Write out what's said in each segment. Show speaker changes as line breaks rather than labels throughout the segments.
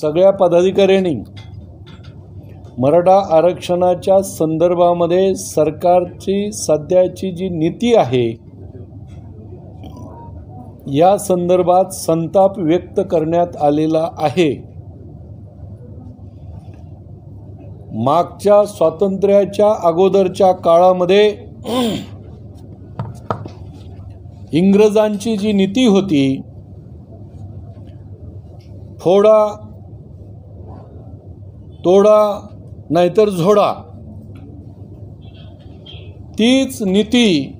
सगळ्या पदाधिकाऱ्यांनी मराठा आरक्षणाच्या संदर्भामध्ये सरकारची सध्याची जी नीती आहे या संदर्भात संताप व्यक्त करण्यात आलेला आहे। मागच्या स्वातंत्र्याच्या अगोदरच्या काळामध्ये इंग्रजांची जी नीती होती, फोडा तोडा नाहीतर झोडा, तीच नीती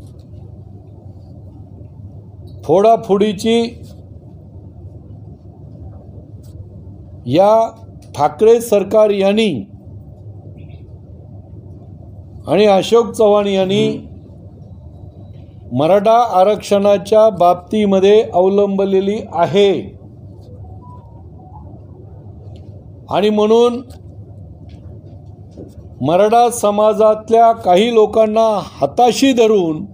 फोडाफोडीची या ठाकरे सरकार यांनी आणि अशोक चव्हाण यांनी मराठा आरक्षणाच्या बाबतीमध्ये अवलंबलेली आहे। आणि म्हणून मराठा समाजातल्या काही लोकांना हाताशी धरून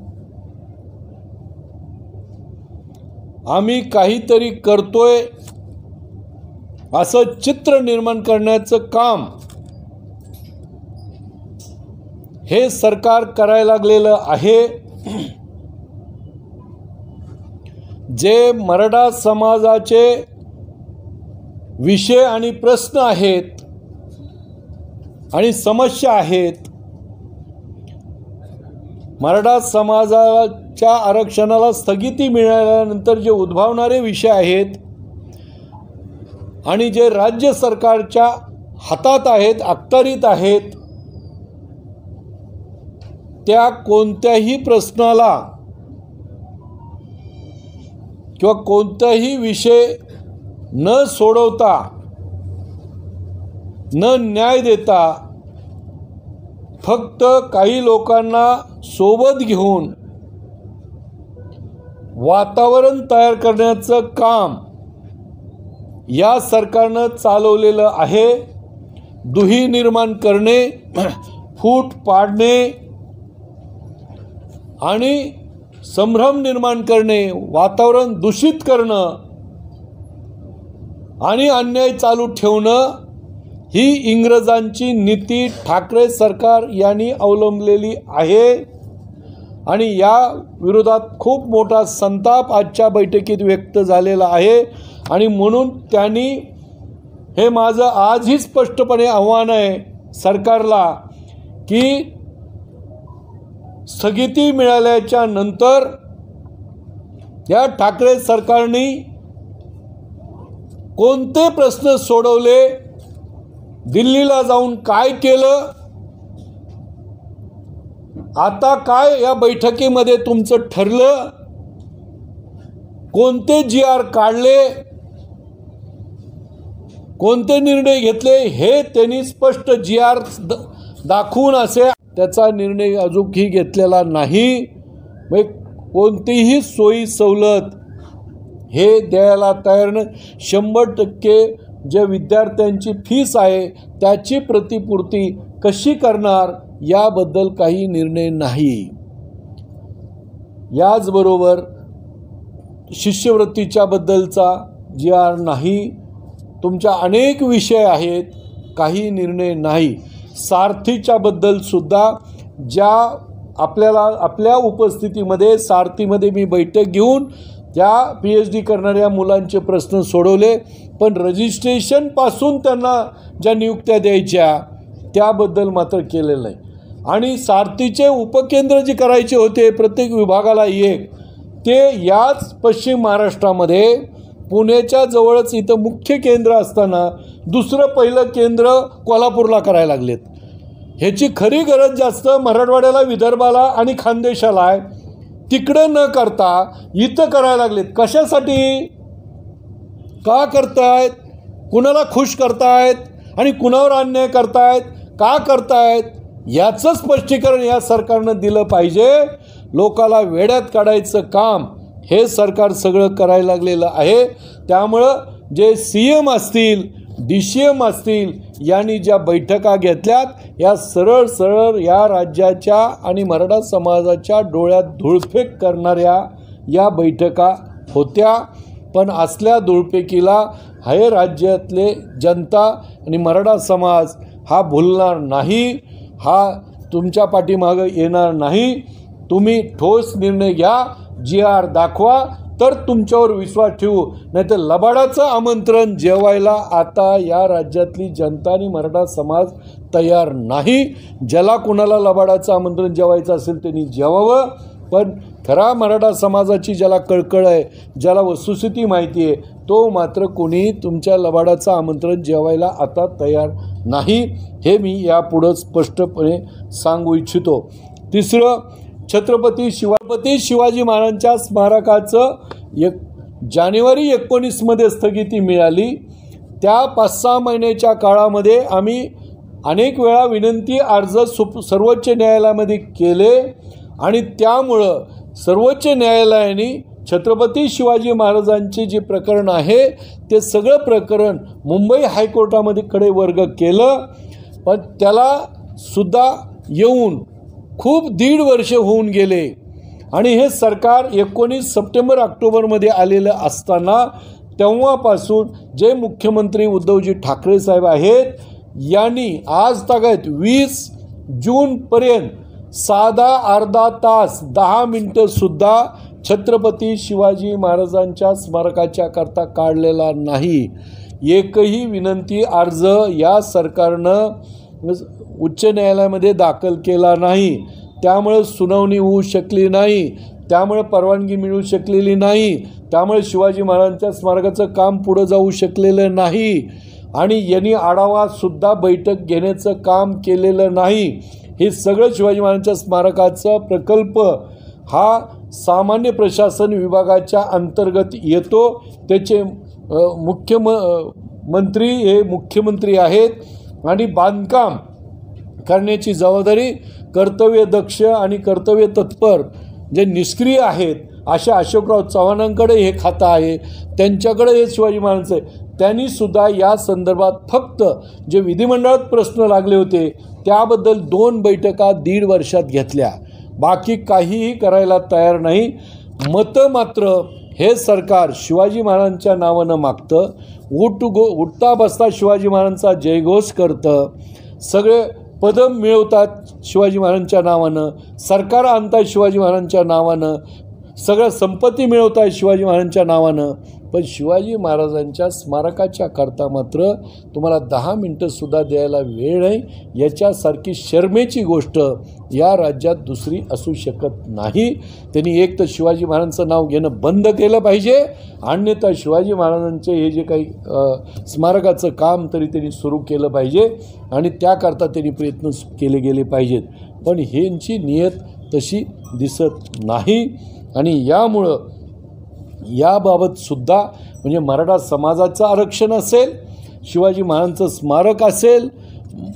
आम्ही काहीतरी करतोय असं चित्र निर्माण करण्याचं काम हे सरकार करायला लागलेलं आहे। जे मराठा समाजाचे विषय आणि प्रश्न आहेत आणि समस्या आहेत, मराठा समाजाच्या आरक्षणाला स्थगिती मिळाल्यानंतर जे उद्भवणारे विषय आहेत आणि जे राज्य सरकारच्या हातात आहेत, अखत्यारीत आहेत, त्या कोणत्याही प्रश्नाला किंवा कोणताही विषय न सोडवता, न न्याय देता, फक्त काही लोकांना सोबत घेऊन वातावरण तयार करण्याचं काम या सरकारनं चालवलेलं आहे। दुही निर्माण करणे, फूट पाडणे आणि संभ्रम निर्माण करणे, वातावरण दूषित करणं आणि अन्याय चालू ठेवणं ही इंग्रजांची नीती ठाकरे सरकार यांनी अवलंबलेली आहे। आणि या विरोधात खूप मोठा संताप आजच्या बैठकीत व्यक्त झालेला आहे। आणि म्हणून त्यांनी, हे माझं आजही स्पष्टपणे आव्हान आहे सरकारला, की स्थगिती मिळाल्याच्या नंतर या ठाकरे सरकारने कोणते प्रश्न सोडवले, दिल्लीला जाऊन काय केलं, आता काय या बैठकीमध्ये तुमचं ठरलं, कोणते GR काढले, कोणते निर्णय घेतले, हे त्यांनी स्पष्ट GR दाखवून असे त्याचा निर्णय अजूनही घेतलेला नाही। मग कोणतीही सोयी सवलत हे द्यायला तयार नाही। 100% जे विद्यार्थ्यांची फीस आहे त्याची प्रतिपूर्ती कशी करणार याबद्दल काही निर्णय नाही। याचबरोबर शिष्यवृत्तीच्या बद्दलचा GR नाही। तुमच्या अनेक विषय आहेत, काही निर्णय नाही। सारथीच्या बद्दल सुद्धा ज्या आपल्या उपस्थितीमध्ये सारथीमध्ये मी बैठक घेऊन त्या PhD करणाऱ्या मुलांचे प्रश्न सोडवले, पण रजिस्ट्रेशनपासून त्यांना ज्या नियुक्त्या द्यायच्या त्याबद्दल मात्र केलेलं नाही। आणि सारथीचे उपकेंद्र जे करायचे होते प्रत्येक विभागाला एक, ते याच पश्चिम महाराष्ट्रामध्ये पुण्याच्या जवळच इथं मुख्य केंद्र असताना दुसरं पहिलं केंद्र कोल्हापूरला करायला लागलेत। ह्याची खरी गरज जास्त मराठवाड्याला, विदर्भाला आणि खानदेशाला आहे, तिकडं न करता इथं करायला लागलेत। कशासाठी, का करतायत, कुणाला खुश करतायत आणि कुणावर अन्याय करतायत, का करतायत, याचं स्पष्टीकरण या सरकारनं दिलं पाहिजे। लोकाला वेड्यात काढायचं काम हे सरकार सगळं करायला लागलेलं आहे। त्यामुळं जे CM असतील, DCM असतील, यांनी ज्या बैठका घेतल्यात या सरळ सरळ या राज्याच्या आणि मराठा समाजाच्या डोळ्यात धूळफेक करणाऱ्या या बैठका होत्या। पण असल्या धूळफेकीला हे राज्यातले जनता आणि मराठा समाज हा भुलणार नाही, हा तुमच्या पाठीमागं येणार नाही। तुम्ही ठोस निर्णय घ्या, GR दाखवा, तर तुमच्यावर विश्वास ठेवू, नाहीतर लबाडाचं आमंत्रण जेवायला आता या राज्यातली जनता आणि मराठा समाज तयार नाही। ज्याला कोणाला लबाडाचं आमंत्रण जेवायचं असेल त्यांनी जेवावं, पण खरा मराठा समाजाची ज्याला कळकळ आहे, ज्याला वस्तुस्थिती माहिती आहे, तो मात्र कोणी तुमच्या लबाडाचं आमंत्रण जेवायला आता तयार नाही, हे मी यापुढं स्पष्टपणे सांगू इच्छितो। तिसरं, छत्रपती शिवाजी महाराजांच्या स्मारकाचं जानेवारी 19 स्थगिती मिळाली। त्या 5-6 महिन्याच्या काळामध्ये आम्ही अनेक वेळा विनंती अर्ज सर्वोच्च न्यायालयामध्ये केले आणि त्यामुळं सर्वोच्च न्यायालयाने छत्रपती शिवाजी महाराजांचे जे प्रकरण आहे ते सगळं प्रकरण मुंबई हायकोर्टामध्ये कडे वर्ग केलं, पण त्याला सुद्धा येऊन खूप 1.5 वर्ष होऊन गेले आणि हे सरकार 19 सप्टेंबर-ऑक्टोबरमध्ये आलेलं असताना तेव्हापासून जे मुख्यमंत्री उद्धवजी ठाकरे साहेब आहेत यांनी आज तागायत 20 जूनपर्यंत साधा अर्धा तास 10 मिनिटंसुद्धा छत्रपती शिवाजी महाराजांच्या स्मारकाच्या करता काढलेला नाही। एकही विनंती अर्ज या सरकारनं उच्च न्यायालयामध्ये दाखल केला नाही, त्यामुळे सुनावणी होऊ शकली नाही, त्यामुळे परवानगी मिळू शकलेली नाही, त्यामुळे शिवाजी महाराजांच्या स्मारकाचं काम पुढं जाऊ शकलेलं नाही आणि यांनी आढावासुद्धा बैठक घेण्याचं काम केलेलं नाही। हे सगळं शिवाजी महाराजांच्या स्मारकाचा प्रकल्प हा सामान्य प्रशासन विभागाच्या अंतर्गत येतो। त्याचे मंत्री हे मुख्यमंत्री आहेत आणि बांधकाम करण्याची जबाबदारी कर्तव्यदक्ष आणि कर्तव्य तत्पर जे निष्क्रिय आहेत अशा अशोकराव चव्हाणांकडे हे खातं आहे, त्यांच्याकडे हे शिवाजी महाराजांचं आहे। त्यांनीसुद्धा या संदर्भात फक्त जे विधिमंडळात प्रश्न लागले होते त्याबद्दल 2 बैठका 1.5 वर्षात घेतल्या, बाकी काहीही करायला तयार नाही। मतं मात्र हे सरकार शिवाजी महाराजांच्या नावानं मागतं, उठता बसता शिवाजी महाराजांचा जयघोष करतं, सगळे पदं मिळवतात शिवाजी महाराजांच्या नावानं, सरकार आणतात शिवाजी महाराजांच्या नावानं, सगळं संपत्ती मिळवतात शिवाजी महाराजांच्या नावानं, पण शिवाजी महाराजांच्या स्मारकाच्या करता मात्र तुम्हाला 10 मिनिटंसुद्धा द्यायला वेळ नाही। याच्यासारखी शर्मेची गोष्ट या राज्यात दुसरी असू शकत नाही। त्यांनी एक तर शिवाजी महाराजांचं नाव घेणं बंद केलं पाहिजे, अन्यथा शिवाजी महाराजांचे हे जे काही स्मारकाचं काम तरी त्यांनी सुरू केलं पाहिजे आणि त्याकरता त्यांनी प्रयत्न केले गेले पाहिजेत, पण ह्यांची नियत तशी दिसत नाही आणि यामुळं याबाबतसुद्धा म्हणजे मराठा समाजाचं आरक्षण असेल, शिवाजी महाराजांचं स्मारक असेल,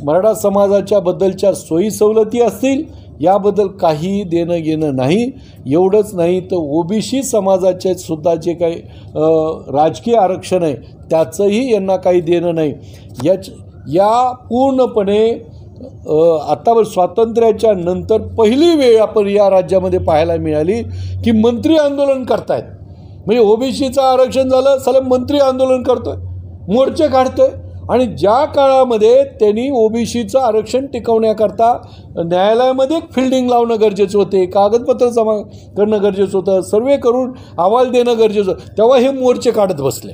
मराठा समाजाच्या बद्दलच्या सोयी सवलती असतील, याबद्दल काही देणं घेणं नाही। एवढंच नाही तर OBC समाजाचे सुद्धा जे काही राजकीय आरक्षण आहे त्याचंही यांना काही देणं नाही। या पूर्णपणे आता स्वातंत्र्याच्या नंतर पहिली वेळ आपण या राज्यामध्ये पाहायला मिळाली की मंत्री आंदोलन करतायत। म्हणजे OBCचं आरक्षण झालं, साले मंत्री आंदोलन करतोय, मोर्चे काढतोय आणि ज्या काळामध्ये त्यांनी OBCचं आरक्षण टिकवण्याकरता न्यायालयामध्ये फिल्डिंग लावणं गरजेचं होते, कागदपत्र जमा करणं गरजेचं होतं, सर्वे करून अहवाल देणं गरजेचं होतं, तेव्हा हे मोर्चे काढत बसले,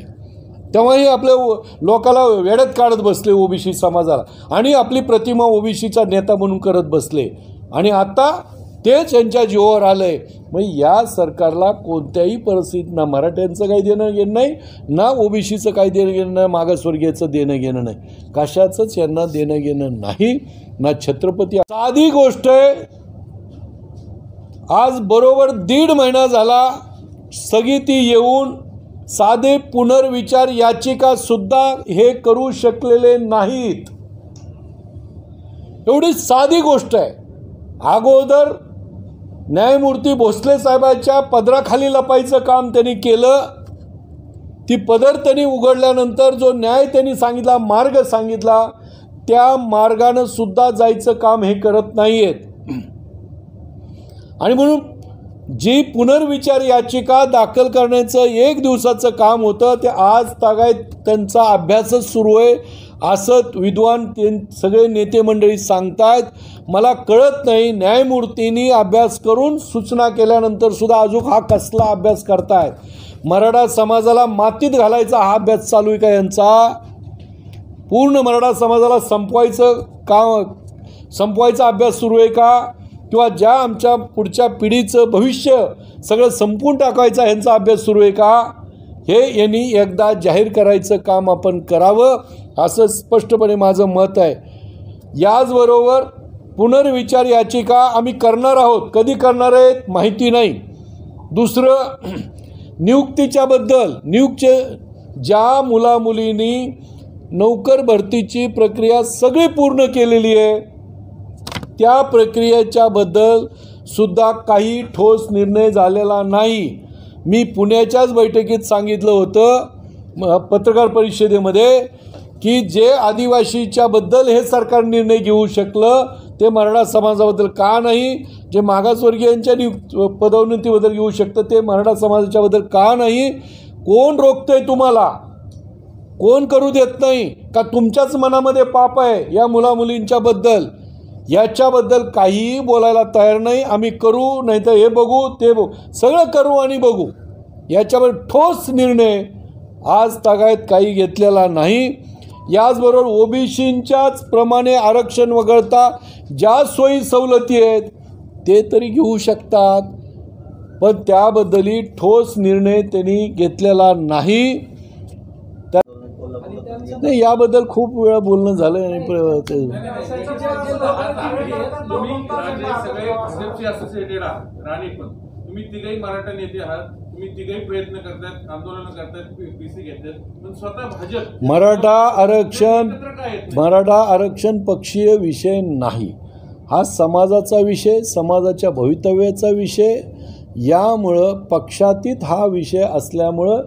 तेव्हाही आपल्या लोकाला वेड्यात काढत बसले OBC समाजाला आणि आपली प्रतिमा OBCचा नेता म्हणून करत बसले आणि आता तेच यांच्या जीवावर आलं आहे। मग या सरकारला कोणत्याही परिस्थितीत ना मराठ्यांचं काही देणं घेणं नाही, ना OBCचं काही देणं घेणं नाही, मागासवर्गीयाचं देणं घेणं नाही, कशाचंच यांना देणं घेणं नाही ना छत्रपती। साधी गोष्ट आहे, आज बरोबर 1.5 महिना झाला स्थगिती येऊन साधे पुनर्विचार याचिकासुद्धा हे करू शकलेले नाहीत। एवढी साधी गोष्ट आहे। अगोदर न्यायमूर्ती भोसले साहेबांच्या पदराखाली लपायचं काम त्यांनी केलं, ती पदर त्यांनी उघडल्यानंतर जो न्याय त्यांनी सांगितला, मार्ग सांगितला, त्या मार्गानं सुद्धा जायचं काम हे करत नाहीयेत आणि म्हणून जी पुनर्विचार याचिका दाखल करण्याचं 1 दिवसाचं काम होतं ते आज तागायत त्यांचा अभ्यासच सुरू आहे असं विद्वान सगळे नेते मंडळी सांगतायत. मला कळत नाही न्यायमूर्तींनी अभ्यास करून सूचना केल्यानंतर सुद्धा अजून हा कसला अभ्यास करतायत. मराठा समाजाला मातीत घालायचा हा अभ्यास चालू आहे का यांचा? पूर्ण मराठा समाजाला संपवायचा अभ्यास सुरू आहे का? किंवा ज्या आमच्या पुढच्या पिढीचं भविष्य सगळं संपवून टाकायचा ह्यांचा अभ्यास सुरू आहे का? हे यांनी एकदा जाहीर करायचं काम आपण करावं असं स्पष्टपणे माझं मत आहे. याचबरोबर पुनर्विचार याचिका आम्ही करणार आहोत. कधी करणार आहेत माहिती नाही. दुसरं नियुक्तीच्याबद्दल ज्या मुलामुलींनी नोकर भरतीची प्रक्रिया सगळी पूर्ण केलेली आहे त्या प्रक्रियेच्याबद्दल सुद्धा काही ठोस निर्णय झालेला नाही. मी पुण्याच्याच बैठकीत सांगितलं होतं पत्रकार परिषदेमध्ये की जे आदिवासीच्याबद्दल हे सरकार निर्णय घेऊ शकलं ते मराठा समाजाबद्दल का नाही? जे मागासवर्गीयांच्या पदोन्नतीबद्दल घेऊ शकतं ते मराठा समाजाच्याबद्दल का नाही? कोण रोखतंय तुम्हाला? कोण करू देत नाही का? तुमच्याच मनामध्ये पाप आहे या मुलामुलींच्याबद्दल? याच्याबद्दल काहीही बोलायला तयार नाही. आम्ही करू नाही तर हे बघू ते बघू सगळं करू आणि बघू. याच्यावर ठोस निर्णय आज तागायत काही घेतलेला नाही. याचबरोबर ओबीसींच्याच प्रमाणे आरक्षण वगळता ज्या सोयी सवलती आहेत ते तरी घेऊ शकतात पण त्याबद्दलही ठोस निर्णय त्यांनी घेतलेला नाही. नाही याबद्दल खूप वेळा बोलणं झालं आणि
तुम्ही तिघही मराठा नेते आहात. तुम्ही तिघही प्रयत्न करतात आंदोलन करतात पीसी घेतात पण स्वतः भाजप
मराठा आरक्षण पक्षीय विषय नाही. हा समाजाचा विषय समाजाच्या भवितव्याचा विषय. यामुळं पक्षातीत हा विषय असल्यामुळं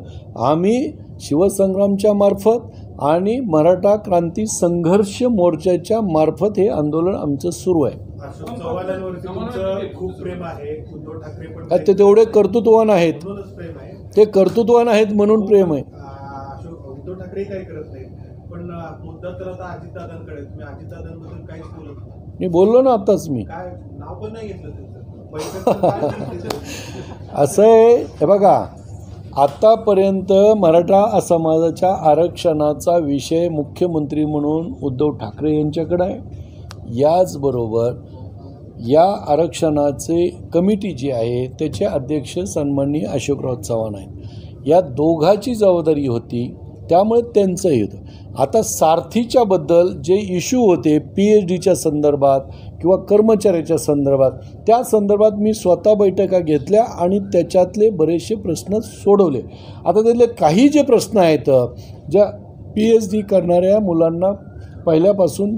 आम्ही शिवसंग्रामच्या मार्फत आणि मराठा क्रांती संघर्ष मोर्चाच्या मार्फत हे आंदोलन आमचं सुरू आहे.
खूप प्रेम आहे. उद्धव ठाकरे पण
ते तेवढे कर्तृत्ववान आहेत. ते कर्तृत्ववान आहेत म्हणून प्रेम आहे.
उद्धव ठाकरे काही करत नाही पण मुद्दा तर आता अजितदादांकडे. तुम्ही अजितदादांबद्दल काहीच बोलत नाही.
मी बोललो ना आत्ताच. मी
काय नाव पण नाही घेतलं त्यांचं.
असं आहे हे बघा आत्तापर्यंत मराठा समाजाच्या आरक्षणाचा विषय मुख्यमंत्री म्हणून उद्धव ठाकरे यांच्याकडे आहे. याचबरोबर या आरक्षणाचे कमिटी जी आहे त्याचे अध्यक्ष सन्माननीय अशोकराव चव्हाण आहेत. या दोघांची जबाबदारी होती त्यामुळे त्यांचंही होतं. आता सारथीच्याबद्दल जे इश्यू होते PhDच्या संदर्भात किंवा कर्मचाऱ्याच्या संदर्भात त्या संदर्भात मी स्वतः बैठका घेतल्या आणि त्याच्यातले बरेचसे प्रश्न सोडवले. आता त्यातले काही जे प्रश्न आहेत ज्या PhD करणाऱ्या मुलांना पहिल्यापासून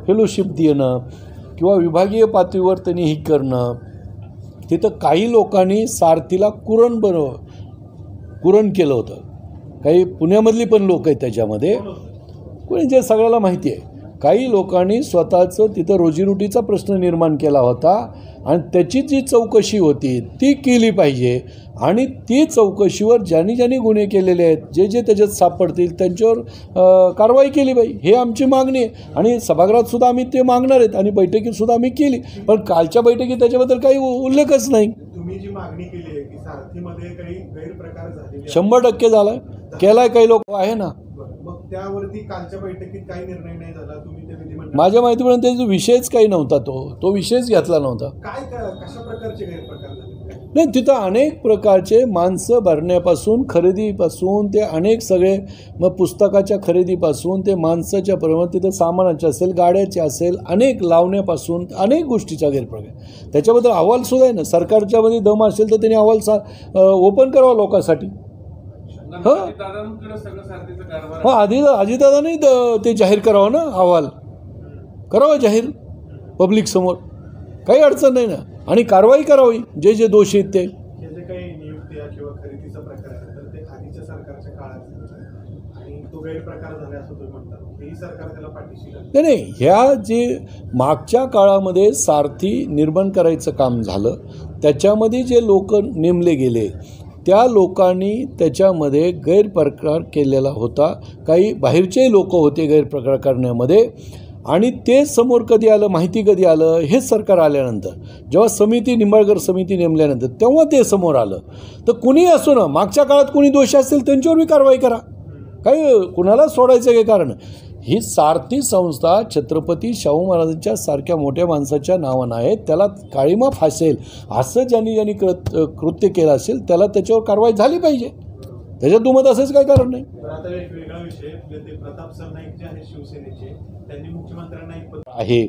फेलोशिप देणं किंवा विभागीय पातळीवर त्यांनी ही करणं. तिथं काही लोकांनी सारथीला कुरण केलं होतं. काही पुण्यामधली पण लोक आहेत त्याच्यामध्ये कोणी जे सगळ्याला माहिती आहे. काही लोकांनी स्वतःचं तिथं रोजीरोटीचा प्रश्न निर्माण केला होता आणि त्याची जी चौकशी होती ती केली पाहिजे आणि ती चौकशीवर ज्यांनी गुन्हे केलेले आहेत जे त्याच्यात सापडतील त्यांच्यावर कारवाई केली पाहिजे. हे आमची मागणी आहे आणि सभागृहातसुद्धा आम्ही ते मागणार आहेत आणि बैठकीतसुद्धा आम्ही केली. पण कालच्या बैठकीत त्याच्याबद्दल काही उल्लेखच नाही.
तुम्ही जी मागणी केली आहे की सारथीमध्ये काही गैरप्रकार झाले
100% झाला केलाय. काही लोक आहे ना.
मग त्यावरती कालच्या बैठकीत काही निर्णय नाही झाला. तुम्ही ते विधिमंडळ
माझ्या माहितीपर्यंत त्याचा विषयच काही नव्हता. तो विषयच घेतला नव्हता.
कशा प्रकारचे गैरप्रकार झाले?
नाही तिथं अनेक प्रकारचे माणसं भरण्यापासून खरेदीपासून ते अनेक सगळे मग पुस्तकाच्या खरेदीपासून ते माणसाच्या प्रमाणात तिथं सामानाचे असेल गाड्याचे असेल अनेक लावण्यापासून अनेक गोष्टीचा गैरप्रकार. त्याच्याबद्दल अहवालसुद्धा आहे ना. सरकारच्यामध्ये दम असेल तर त्यांनी अहवाल ओपन करावा लोकांसाठी. अजितदादांनी ते जाहीर करावं ना. अहवाल करावा जाहीर पब्लिक समोर. काही अडचण नाही ना. आणि कारवाई करावी जे दोषी आहेत ते.
जे काही नियुक्ती किंवा खरेदीचा प्रकार आहे तर ते आधीच्या सरकारच्या काळात आणि तो गैरप्रकार झाले असं तुम्ही म्हणता, हेही सरकार त्याला पाठीशी घालतं.
नाही नाही, ह्या जे मागच्या काळामध्ये सारथी निर्माण करायचं काम झालं, त्याच्यामध्ये जे लोक नेमले गेले त्या लोकांनी त्याच्यामध्ये गैरप्रकार केलेला होता. काही बाहेरचेही लोक होते गैरप्रकार करण्यामध्ये, आणि ते समोर कधी आलं, माहिती कधी आलं, हे सरकार आल्यानंतर, जेव्हा समिती, निंबाळकर समिती नेमल्यानंतर तेव्हा ते समोर आलं. तर कुणी असो ना, मागच्या काळात कुणी दोषी असतील त्यांच्यावर बी कारवाई करा, काही कुणाला सोडायचं काही कारण. ही सारथी संस्था छत्रपती शाहू महाराजांच्या सारख्या मोठ्या माणसाच्या नावानं आहे, त्याला काळीमा फासेल असं ज्यांनी कृत्य केलं असेल त्याला त्याच्यावर कारवाई झाली पाहिजे, त्याच्यात दुमत असेच काही कारण नाही.
तर आता एक वेगळा विषय, ते प्रताप सरनाईक जे आहेत शिवसेनेचे, त्यांनी मुख्यमंत्र्यांना एक पत्र
आहे,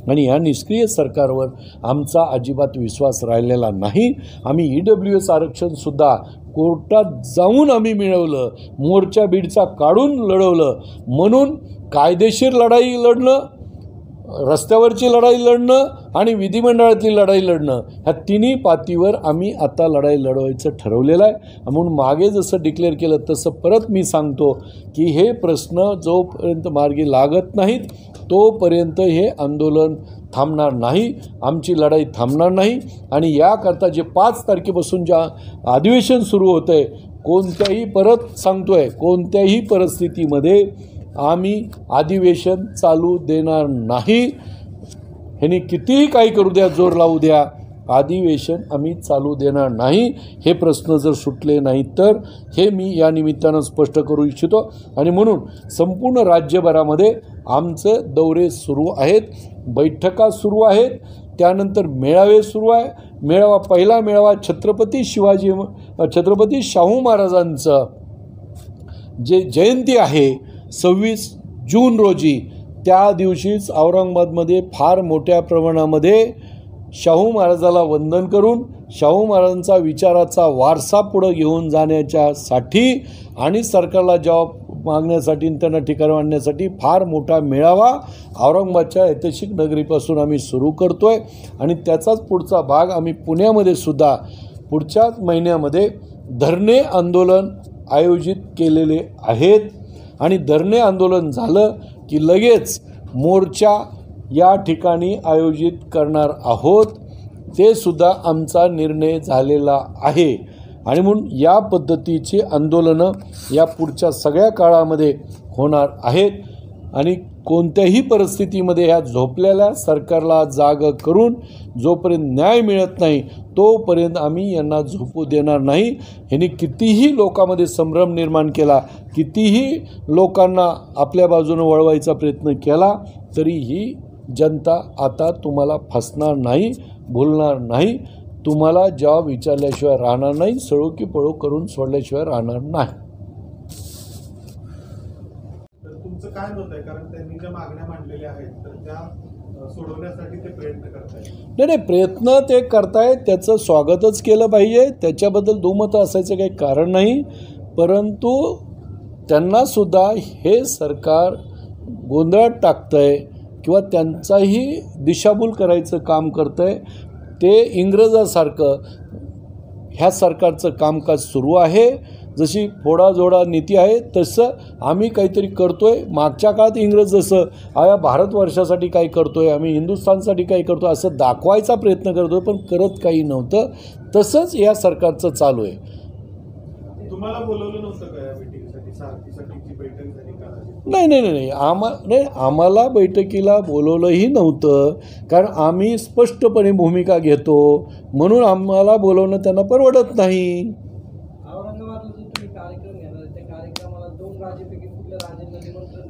आणि या निष्क्रिय सरकारवर आमचा अजिबात विश्वास राहिलेला नाही. आम्ही EWS आरक्षणसुद्धा कोर्टात जाऊन आम्ही मिळवलं, मोर्चा बीडचा काढून लढवलं. म्हणून कायदेशीर लढाई लढणं, रस्त्यावरची लढाई लढणं आणि विधिमंडळातली लढाई लढणं, ह्या तिन्ही पातीवर आम्ही आता लढाई लढवायचं ठरवलेलं आहे. म्हणून मागे जसं डिक्लेअर केलं तसं परत मी सांगतो की हे प्रश्न जोपर्यंत मार्गी लागत नाहीत तोपर्यंत हे आंदोलन थांबणार नाही, आमची लढाई थांबणार नाही. आणि याकरता जे 5 तारखेपासून ज्या अधिवेशन सुरू होतं आहे, कोणत्याही, परत सांगतो आहे, कोणत्याही परिस्थितीमध्ये आम्ही अधिवेशन चालू देणार नाही. ह्यांनी कितीही काही करू द्या, जोर लावू द्या, अधिवेशन आम्ही चालू देणार नाही. हे प्रश्न जर सुटले नाही तर हे मी या निमित्तानं स्पष्ट करू इच्छितो. आणि म्हणून संपूर्ण राज्यभरामध्ये आमचं दौरे सुरू आहेत, बैठका सुरू आहेत, त्यानंतर मेळावे सुरू आहे. पहिला मेळावा छत्रपती शाहू महाराजांचं जे जयंती आहे 26 जून रोजी, त्या दिवशीच औरंगाबादमध्ये फार मोठ्या प्रमाणामध्ये शाहू महाराजाला वंदन करून शाहू महाराजांचा विचाराचा वारसा पुढं घेऊन जाण्याच्यासाठी आणि सरकारला जबाब मागण्यासाठी, त्यांना ठिकाण आणण्यासाठी फार मोठा मेळावा औरंगाबादच्या ऐतिहासिक नगरीपासून आम्ही सुरू करतो आहे. आणि त्याचाच पुढचा भाग आम्ही पुण्यामध्ये सुद्धा पुढच्याच महिन्यामध्ये धरणे आंदोलन आयोजित केलेले आहेत. आणि धरणे आंदोलन झालं की लगेच मोर्चा या ठिकाणी आयोजित करणार आहोत, ते सुद्धा आमचा निर्णय झालेला आहे. आणि म्हणून या पद्धतीची आंदोलनं या पुढच्या सगळ्या काळामध्ये होणार आहेत. आणि कोणत्याही परिस्थितीमध्ये ह्या झोपलेल्या सरकारला जाग करून जोपर्यंत न्याय मिळत नाही तोपर्यंत आम्ही यांना झोपू देणार नाही. ह्यांनी कितीही लोकांमध्ये संभ्रम निर्माण केला, कितीही लोकांना आपल्या बाजूनं वळवायचा प्रयत्न केला, तरीही जनता आता तुम्हाला फसणार नाही, भुलणार नाही. तुम्हाला जबाब विचारल्याशिवाय राहणार नाही, सळो की पळो करून सोडल्याशिवाय राहणार नाही.
तर तुमचं काय मत आहे? कारण त्यांनी ज्या मागण्या मांडलेल्या आहेत तर त्या सोडवण्यासाठी ते प्रयत्न करतायत.
नाही, प्रयत्न ते करतायत, त्याचं स्वागतच केलं पाहिजे, त्याच्याबद्दल दुमत असायचं काही कारण नाही. परंतु त्यांनासुद्धा हे सरकार गोंधळात टाकतं आहे किंवा त्यांचाही दिशाभूल करायचं काम करतं आहे. ते इंग्रजासारखं ह्या सरकारचं कामकाज सुरू आहे. जशी फोडाजोडा नीती आहे तसं आम्ही काहीतरी करतो आहे. मागच्या काळात इंग्रज जसं भारतवर्षासाठी काही करतो आहे, आम्ही हिंदुस्थानसाठी काही करतो असं दाखवायचा प्रयत्न करतो, पण करत काही नव्हतं. तसंच या सरकारचं चालू आहे.
तुम्हाला बोलवलं नव्हतं का या मीटिंगसाठी? सारथीसाठीची बैठक झाली का?
नाही, आम्हाला बैठकीला बोलवलंही नव्हतं, कारण आम्ही स्पष्टपणे भूमिका घेतो, म्हणून आम्हाला बोलवणं त्यांना परवडत नाही.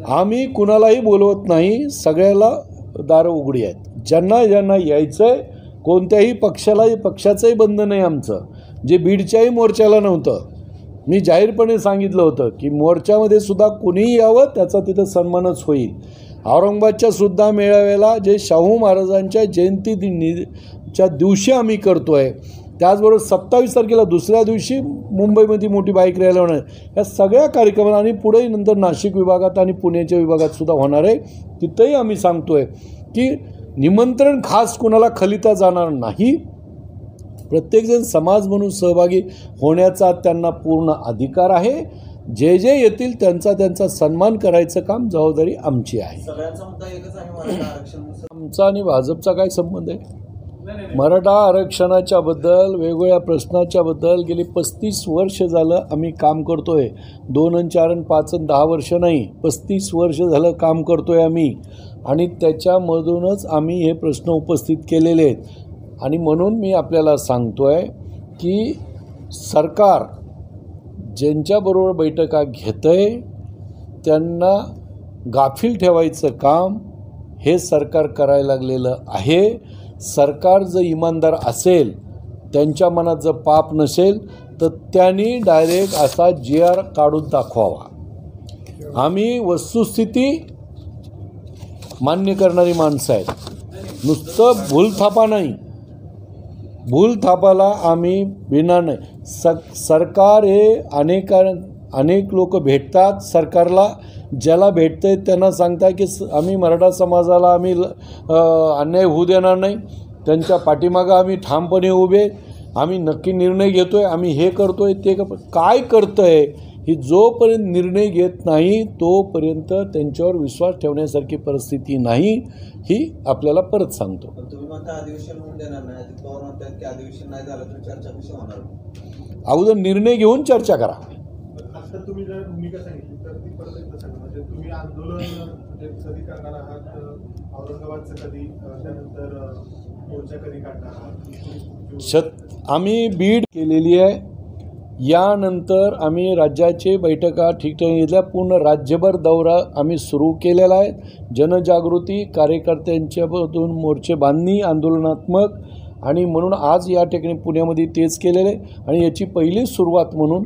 आम्ही कुणालाही बोलवत नाही, सगळ्याला दारं उघडी आहेत. ज्यांना यायचं आहे, कोणत्याही पक्षाचंही बंधन आहे आमचं. जे बीडच्याही मोर्चाला नव्हतं, मी जाहीरपणे सांगितलं होतं की मोर्चामध्ये सुद्धा कुणीही यावं, त्याचा तिथं सन्मानच होईल. औरंगाबादच्या सुद्धा मेळाव्याला जे शाहू महाराजांच्या जयंतीच्या दिवशी आम्ही करतो आहे, त्याचबरोबर 27 तारखेला दुसऱ्या दिवशी मुंबईमध्ये मोठी बाईक रॅली होणार आहे. या सगळ्या कार्यक्रमाला आणि पुढेही नंतर नाशिक विभागात आणि पुण्याच्या विभागात सुद्धा होणार आहे. तिथंही आम्ही सांगतो आहे की निमंत्रण खास कुणाला खलिता जाणार नाही. प्रत्येकजण समाज म्हणून सहभागी होण्याचा त्यांना पूर्ण अधिकार आहे. जे जे येतील त्यांचा सन्मान करायचं काम जबाबदारी आमची आहे.
सगळ्यांचा मुद्दा एकच आहे, मराठा आरक्षण.
आमचा आणि भाजपचा काय संबंध आहे?
नाही.
मराठा आरक्षणाच्या बद्दल, वेगवेगळ्या प्रश्नाच्या बद्दल गेली 35 वर्ष झालं आम्ही काम करतोय. 2 आणि 4 आणि 5 आणि 10 वर्ष नाही, 35 वर्ष झालं काम करतोय आम्ही. आणि त्याच्यामधूनच आम्ही हे प्रश्न उपस्थित केलेले आहेत. आणि म्हणून मी आपल्याला सांगतोय की सरकार ज्यांच्याबरोबर बैठका घेतंय त्यांना गाफील ठेवायचं काम हे सरकार करायला लागलेलं आहे. सरकार जर इमानदार असेल, त्यांच्या मनात जर पाप नसेल, तर त्यांनी डायरेक्ट असा GR काढून दाखवावा. आम्ही वस्तुस्थिती मान्य करणारी माणसं आहेत, नुसतं भूलथापा नाही. भूलथापाला आम्ही भिणार नाही. सरकार हे अनेक लोक भेटतात सरकारला. ज्याला भेटते त्यांना सांगताय की आम्ही मराठा समाजाला आम्ही अन्याय होऊ देणार नाही, त्यांच्या पाठीमागं आम्ही ठामपणे उभे, आम्ही नक्की निर्णय घेतोय, आम्ही हे करतोय ते काय करतंय ही जोपर्यंत निर्णय घेत नाही तोपर्यंत त्यांच्यावर विश्वास ठेवण्यासारखी परिस्थिती नाही, ही आपल्याला परत सांगतो.
तुम्ही म्हणता अधिवेशन होऊन देणार नाही, अजित पवार म्हणतात की अधिवेशन नाही झालं तर चर्चा कशी होणार?
अगोदर निर्णय घेऊन चर्चा करा.
आता तुम्ही जर भूमिका सांगितली तर ती परत एकदा सांगा. म्हणजे तुम्ही आंदोलन म्हणजे कधी करणार आहात, औरंगाबादचं कधी, त्यानंतर मोर्चा कधी काढणार आहात?
आम्ही बीड केलेली आहे. यानंतर आम्ही राज्याचे बैठका ठिकठिकाणी घेतल्या. पूर्ण राज्यभर दौरा आम्ही सुरू केलेला आहे. जनजागृती, कार्यकर्त्यांच्यामधून मोर्चे बांधणी, आंदोलनात्मक, आणि म्हणून आज या ठिकाणी पुण्यामध्ये तेच केलेलं आहे. आणि याची पहिली सुरुवात म्हणून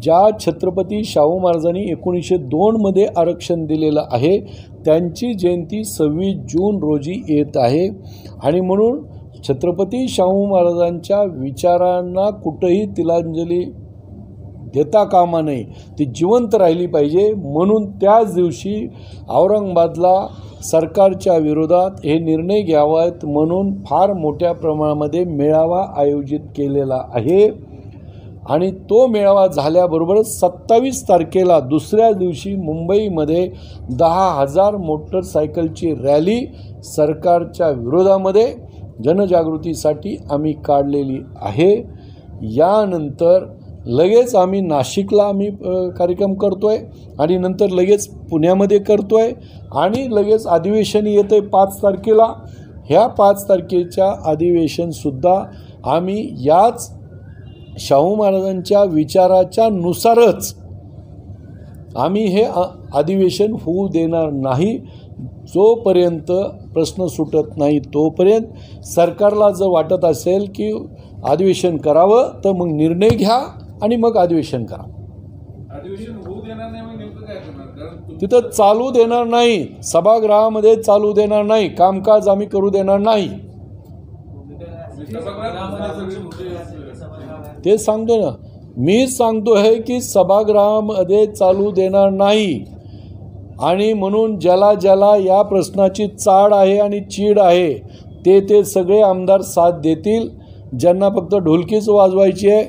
ज्या छत्रपती शाहू महाराजांनी 1902 आरक्षण दिलेलं आहे त्यांची जयंती 26 जून रोजी येत आहे. आणि म्हणून छत्रपती शाहू महाराजांच्या विचारांना कुठंही तिलांजली देता कामा नये, ती जिवंत राहिली पाहिजे. म्हणून त्याच दिवशी औरंगाबादला सरकारच्या विरोधात हे निर्णय घ्यावेत म्हणून फार मोठ्या प्रमाणामध्ये मेळावा आयोजित केलेला आहे. आणि तो मेळावा झाल्याबरोबरच 27 तारखेला दुसऱ्या दिवशी मुंबईमध्ये 10,000 मोटरसायकलची रॅली सरकारच्या विरोधामध्ये जनजागृतीसाठी आम्ही काढलेली आहे. यानंतर लगेच आम्ही नाशिकला कार्यक्रम करतो आहे, आणि नंतर लगेच पुण्यामध्ये करतो आहे, आणि लगेच अधिवेशन येतं आहे 5 तारखेला. ह्या 5 तारखेच्या अधिवेशनसुद्धा आम्ही याच शाहू महाराजांच्या विचाराच्या नुसारच आम्ही हे अधिवेशन होऊ देणार नाही. जोपर्यंत प्रश्न सुटत नाही तोपर्यंत सरकारला जर वाटत असेल की अधिवेशन करावं तर मग निर्णय घ्या आणि मग अधिवेशन करा.
अधिवेशन होऊ देणार नाही मग नेमकं काय करणार? कारण
तिथं चालू देणार नाही, सभागृहामध्ये चालू देणार नाही, कामकाज आम्ही करू देणार नाही. ते सांगतो ना, मी सांगतो आहे की सभागृहामध्ये चालू देणार नाही. आणि म्हणून ज्याला या प्रश्नाची चाड आहे आणि चीड आहे ते सगळे आमदार साथ देतील. ज्यांना फक्त ढोलकीच वाजवायची आहे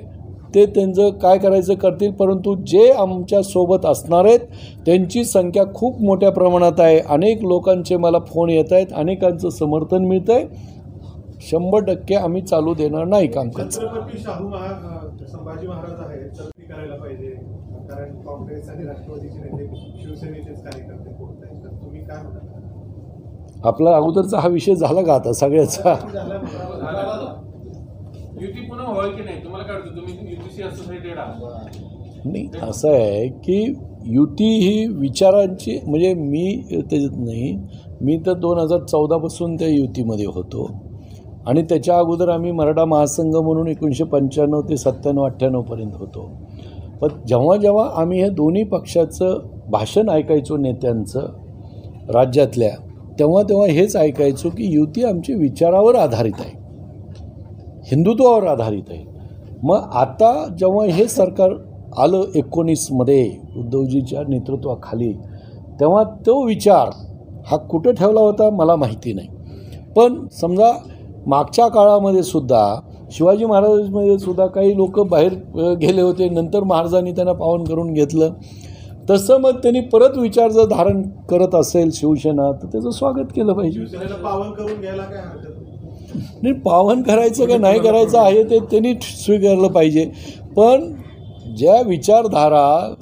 ते त्यांचं काय करायचं करतील. परंतु जे आमच्यासोबत असणार आहेत त्यांची संख्या खूप मोठ्या प्रमाणात आहे. अनेक लोकांचे मला फोन येत आहेत, अनेकांचं समर्थन मिळतं आहे. 100% आम्ही चालू देणार नाही कामकाज.
छत्रपती शाहू संभाजी महाराज आहेत तर ती करायला पाहिजे, कारण काँग्रेस आणि राष्ट्रवादीचे नेते शिवसेनेचेच कार्यकर्ते बोलत आहेत. तर तुम्ही काय म्हणता?
आपला अगोदरचा हा विषय झाला का आता सगळ्याचा?
युती पुन्हा होईल की नाही तुम्हाला काय वाटतं? तुम्ही युतीशी असोसिएटेड आहात?
नाही, असं आहे की युती ही विचारांची, म्हणजे मी त्याच्यात नाही. मी तर 2014 पासून त्या युतीमध्ये होतो, आणि त्याच्या अगोदर आम्ही मराठा महासंघ म्हणून 1995 ते 97-98 पर्यंत होतो. पण जेव्हा आम्ही हे दोन्ही पक्षाचं भाषण ऐकायचो नेत्यांचं राज्यातल्या, तेव्हा हेच ऐकायचो की युती आमची विचारावर आधारित आहे, हिंदुत्वावर आधारित आहे. मग आता जेव्हा हे सरकार आलं 19मध्ये उद्धवजीच्या नेतृत्वाखाली, तेव्हा तो विचार हा कुठं ठेवला होता मला माहिती नाही. पण समजा मागच्या काळामध्ये सुद्धा शिवाजी महाराजांमध्ये सुद्धा काही लोक बाहेर गेले होते, नंतर महाराजांनी त्यांना पावन करून घेतलं. तसं मग त्यांनी परत विचार जर धारण करत असेल शिवसेना तर त्याचं स्वागत केलं पाहिजे.
शिवसेनेला पावन करून घ्यायला काय हरकत नाही.
नाही, पावन करायचं का नाही करायचं आहे ते त्यांनी स्वीकारलं पाहिजे. पण ज्या विचारधारा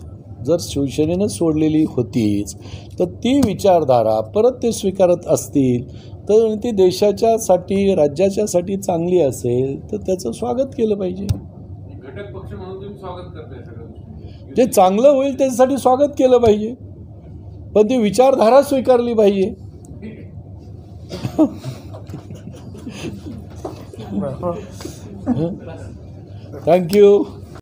जर शिवसेनेनं सोडलेली होतीच तर ती विचारधारा परत ते स्वीकारत असतील तर ती देशाच्यासाठी राज्याच्यासाठी चांगली असेल तर त्याचं स्वागत केलं पाहिजे.
घटक पक्ष म्हणून तुम्ही स्वागत करताय सगळं
जे चांगलं होईल त्याच्यासाठी स्वागत केलं पाहिजे, पण ती विचारधारा स्वीकारली पाहिजे. थँक्यू.